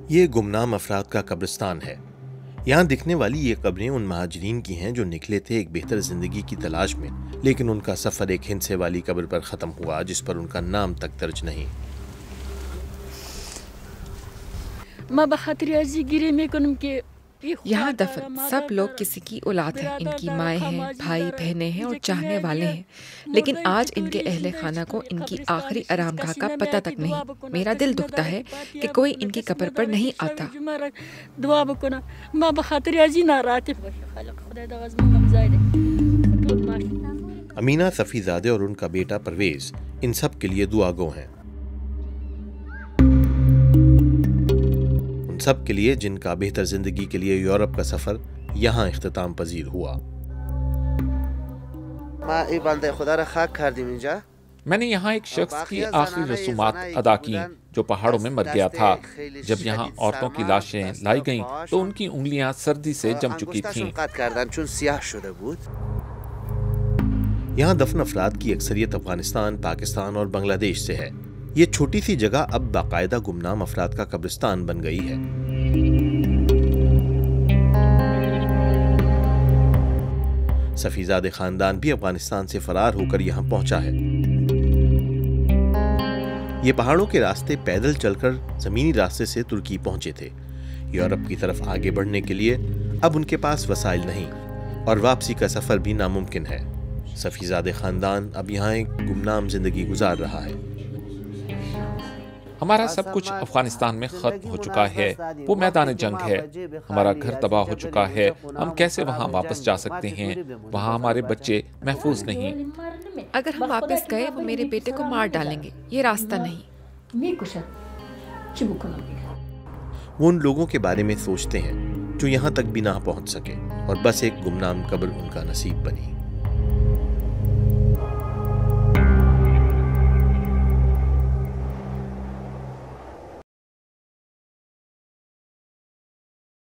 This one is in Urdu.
یہ گمنام افراد کا قبرستان ہے۔ یہاں دکھنے والی یہ قبریں ان مہاجرین کی ہیں جو نکلے تھے ایک بہتر زندگی کی تلاش میں، لیکن ان کا سفر ایک ہندسے والی قبر پر ختم ہوا جس پر ان کا نام تک درج نہیں۔ یہاں دفن سب لوگ کسی کی اولاد ہیں، ان کی مائیں ہیں، بھائی بہنیں ہیں اور چاہنے والے ہیں، لیکن آج ان کے اہل خانہ کو ان کی آخری آرام گاہ کا پتہ تک نہیں۔ میرا دل دکھتا ہے کہ کوئی ان کی قبر پر نہیں آتا۔ امینہ صفی زادے اور ان کا بیٹا پرویز ان سب کے لیے دعا گو ہیں، ان سب کے لیے جن کا بہتر زندگی کے لیے یورپ کا سفر یہاں اختتام پذیر ہوا۔ میں نے یہاں ایک شخص کی آخری رسومات ادا کی جو پہاڑوں میں مر گیا تھا۔ جب یہاں عورتوں کی لاشیں لائی گئیں تو ان کی انگلیاں سردی سے جم چکی تھیں۔ یہاں دفن افراد کی اکثریت افغانستان، پاکستان اور بنگلہ دیش سے ہے۔ یہ چھوٹی سی جگہ اب باقاعدہ گمنام افراد کا قبرستان بن گئی ہے۔ صفی زادے خاندان بھی افغانستان سے فرار ہو کر یہاں پہنچا ہے۔ یہ پہاڑوں کے راستے پیدل چل کر زمینی راستے سے ترکی پہنچے تھے۔ یورپ کی طرف آگے بڑھنے کے لیے اب ان کے پاس وسائل نہیں اور واپسی کا سفر بھی ناممکن ہے۔ صفی زادے خاندان اب یہاں ایک گمنام زندگی گزار رہا ہے۔ ہمارا سب کچھ افغانستان میں ختم ہو چکا ہے، وہ میدان جنگ ہے، ہمارا گھر تباہ ہو چکا ہے، ہم کیسے وہاں واپس جا سکتے ہیں؟ وہاں ہمارے بچے محفوظ نہیں۔ اگر ہم واپس گئے وہ میرے بیٹے کو مار ڈالیں گے، یہ راستہ نہیں۔ وہ ان لوگوں کے بارے میں سوچتے ہیں جو یہاں تک بھی نہ پہنچ سکے اور بس ایک گمنام قبر ان کا نصیب بنی۔